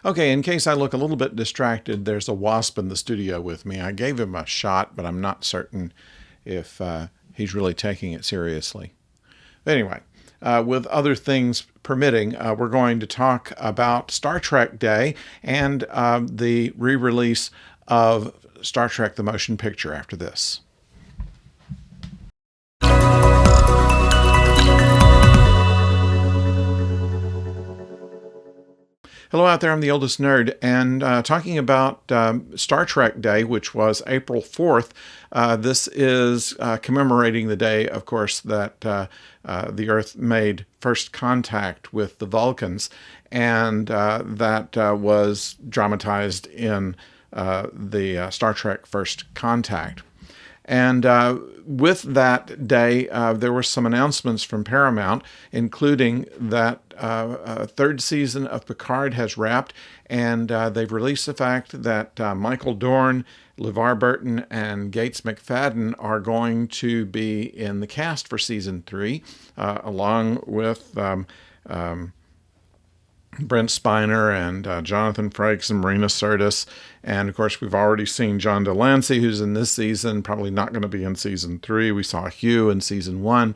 Okay, in case I look a little bit distracted, there's a wasp in the studio with me. I gave him a shot, but I'm not certain if he's really taking it seriously. Anyway, with other things permitting, we're going to talk about Star Trek Day and the re release of Star Trek the Motion Picture after this. Hello out there, I'm the oldest nerd, and talking about Star Trek Day, which was April 4th. This is commemorating the day, of course, that the Earth made first contact with the Vulcans, and that was dramatized in the Star Trek First Contact. And with that day, there were some announcements from Paramount, including that third season of Picard has wrapped, and they've released the fact that Michael Dorn, LeVar Burton, and Gates McFadden are going to be in the cast for season 3, along with Brent Spiner and Jonathan Frakes and Marina Sirtis. And of course, we've already seen John Delancey, who's in this season, probably not going to be in season 3. We saw Hugh in season 1.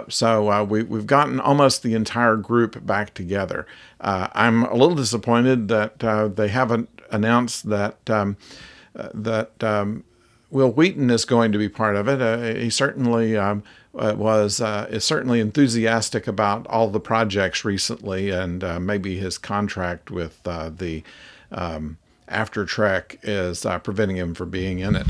So we've gotten almost the entire group back together. I'm a little disappointed that they haven't announced that Will Wheaton is going to be part of it. He certainly is certainly enthusiastic about all the projects recently, and maybe his contract with the After Trek is preventing him from being in it.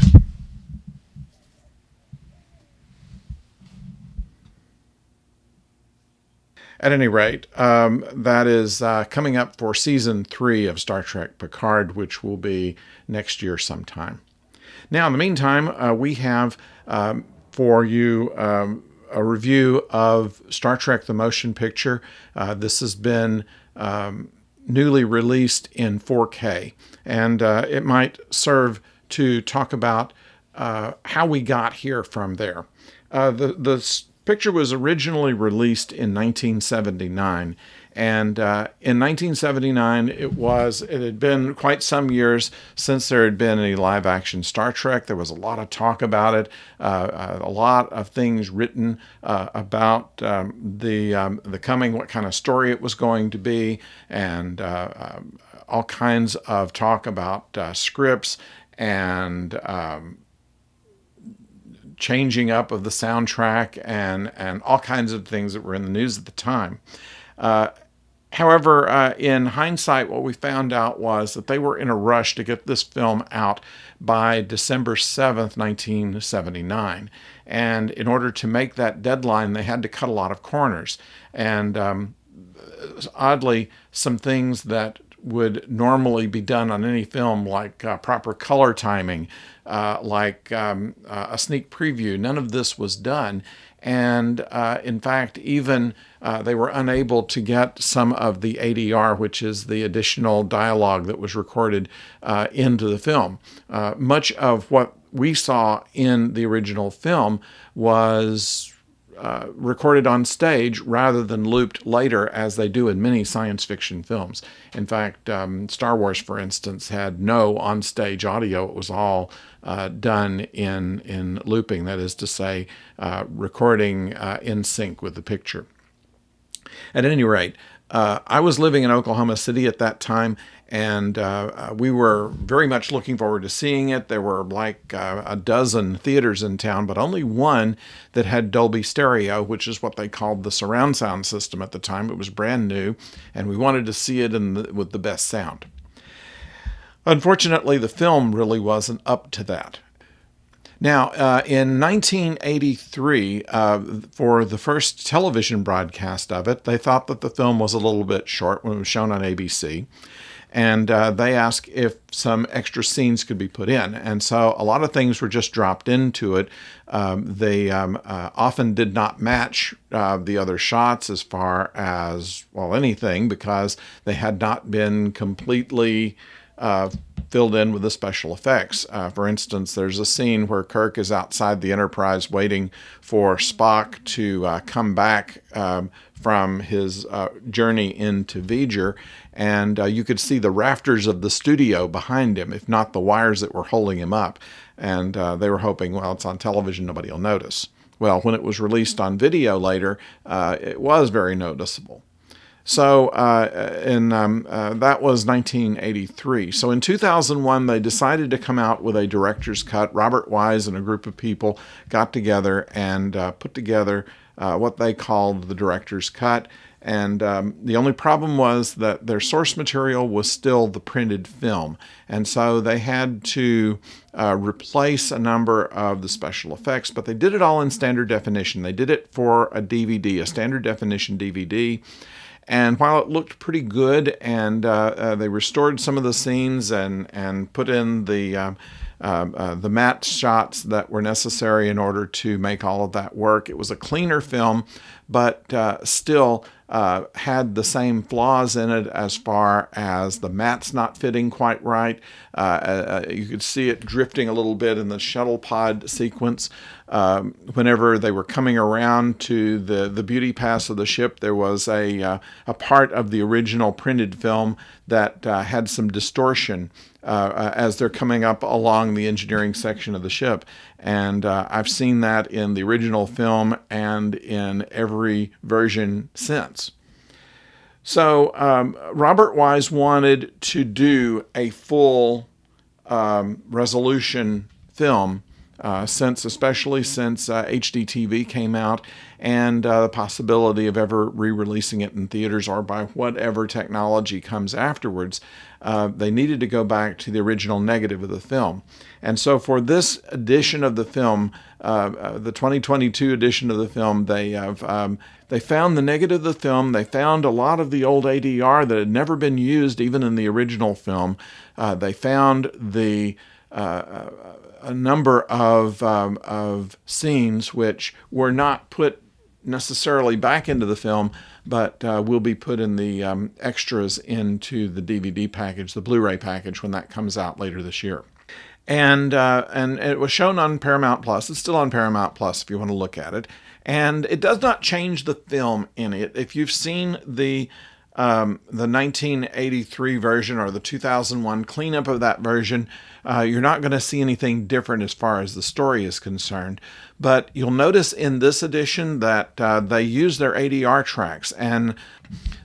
At any rate, that is coming up for season 3 of Star Trek Picard, which will be next year sometime. Now, in the meantime, we have for you a review of Star Trek the Motion Picture. This has been newly released in 4K, and it might serve to talk about how we got here from there. The picture was originally released in 1979, and in 1979 it had been quite some years since there had been any live action Star Trek. There was a lot of talk about it, a lot of things written about the coming, what kind of story it was going to be, and all kinds of talk about scripts and changing up of the soundtrack and all kinds of things that were in the news at the time. However, in hindsight, what we found out was that they were in a rush to get this film out by December 7th, 1979. And in order to make that deadline, they had to cut a lot of corners. And oddly, some things that would normally be done on any film, like proper color timing, like a sneak preview, none of this was done. And in fact, even they were unable to get some of the ADR, which is the additional dialogue that was recorded into the film. Much of what we saw in the original film was recorded on stage rather than looped later, as they do in many science fiction films. In fact, Star Wars, for instance, had no on-stage audio. It was all done in looping, that is to say, recording in sync with the picture. At any rate, I was living in Oklahoma City at that time, and we were very much looking forward to seeing it. There were like a dozen theaters in town, but only one that had Dolby Stereo, which is what they called the surround sound system at the time. It was brand new, and we wanted to see it with the best sound. Unfortunately, the film really wasn't up to that. Now, in 1983, for the first television broadcast of it, they thought that the film was a little bit short when it was shown on ABC. And they asked if some extra scenes could be put in. And so a lot of things were just dropped into it. They often did not match the other shots as far as, well, anything, because they had not been completely filled in with the special effects. For instance, there's a scene where Kirk is outside the Enterprise waiting for Spock to come back from his journey into V'Ger, and you could see the rafters of the studio behind him, if not the wires that were holding him up. And they were hoping, well, it's on television, nobody will notice. Well, when it was released on video later, it was very noticeable. So that was 1983. So in 2001, they decided to come out with a director's cut. Robert Wise and a group of people got together and put together what they called the director's cut. And the only problem was that their source material was still the printed film. And so they had to replace a number of the special effects, but they did it all in standard definition. They did it for a DVD, a standard definition DVD. And while it looked pretty good, and they restored some of the scenes and put in the matte shots that were necessary in order to make all of that work, it was a cleaner film, but still had the same flaws in it as far as the mattes not fitting quite right. You could see it drifting a little bit in the shuttle pod sequence. Whenever they were coming around to the beauty pass of the ship, there was a part of the original printed film that had some distortion as they're coming up along the engineering section of the ship. And I've seen that in the original film and in every version since. So Robert Wise wanted to do a full resolution film, especially since HDTV came out, and the possibility of ever re-releasing it in theaters or by whatever technology comes afterwards. They needed to go back to the original negative of the film. And so for this edition of the film, the 2022 edition of the film, they found the negative of the film. They found a lot of the old ADR that had never been used even in the original film. They found a number of scenes which were not put necessarily back into the film, but will be put in the extras into the DVD package, the Blu-ray package, when that comes out later this year. And it was shown on Paramount Plus. It's still on Paramount Plus if you want to look at it. And it does not change the film in it. If you've seen the 1983 version or the 2001 cleanup of that version, you're not going to see anything different as far as the story is concerned. But you'll notice in this edition that they use their ADR tracks, and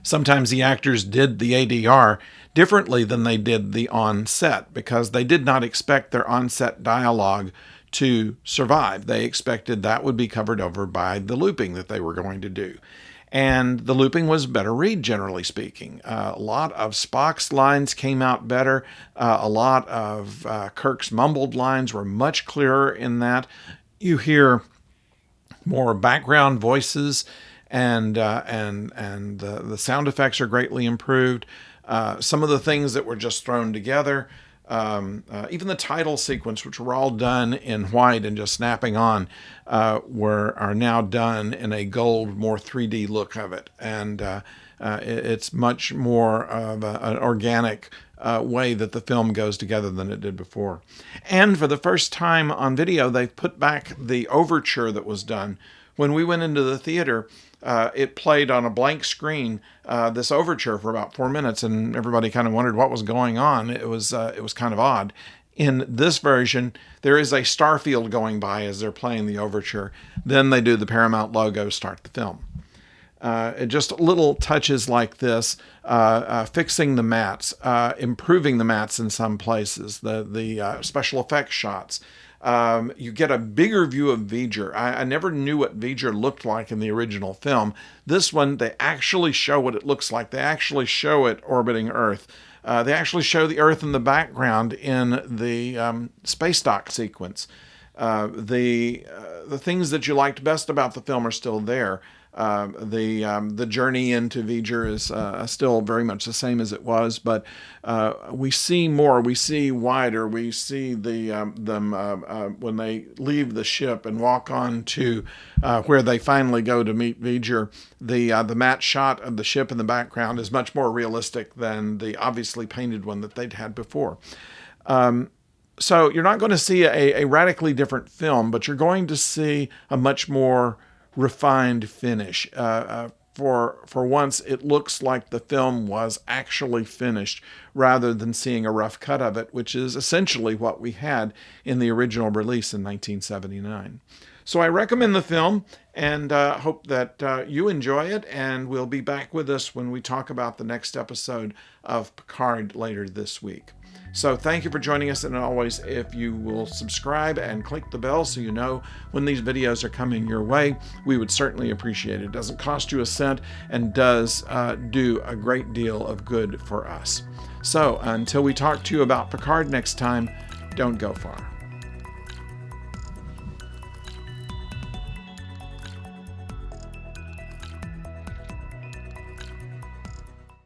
sometimes the actors did the ADR differently than they did the on-set, because they did not expect their on-set dialogue to survive. They expected that would be covered over by the looping that they were going to do. And the looping was better read, generally speaking. A lot of Spock's lines came out better. A lot of Kirk's mumbled lines were much clearer in that. You hear more background voices, and the sound effects are greatly improved. Some of the things that were just thrown together, even the title sequence, which were all done in white and just snapping on, are now done in a gold, more 3D look of it. And it's much more of an organic way that the film goes together than it did before. And for the first time on video, they've put back the overture that was done. When we went into the theater, it played on a blank screen, this overture for about 4 minutes, and everybody kind of wondered what was going on. It was kind of odd. In this version, there is a starfield going by as they're playing the overture. Then they do the Paramount logo, start the film. Just little touches like this, fixing the mats, improving the mats in some places, the special effects shots. You get a bigger view of V'Ger. I never knew what V'Ger looked like in the original film. This one, they actually show what it looks like. They actually show it orbiting Earth. They actually show the Earth in the background in the space dock sequence. The things that you liked best about the film are still there. The journey into V'Ger is still very much the same as it was, but we see more, we see wider, we see them when they leave the ship and walk on to where they finally go to meet V'Ger. The matte shot of the ship in the background is much more realistic than the obviously painted one that they'd had before. So you're not going to see a radically different film, but you're going to see a much more refined finish. For for once it looks like the film was actually finished rather than seeing a rough cut of it, which is essentially what we had in the original release in 1979. So I recommend the film and hope that you enjoy it, and we'll be back with us when we talk about the next episode of Picard later this week. So thank you for joining us, and always, if you will subscribe and click the bell so you know when these videos are coming your way, we would certainly appreciate it. It doesn't cost you a cent and does do a great deal of good for us. So until we talk to you about Picard next time, don't go far.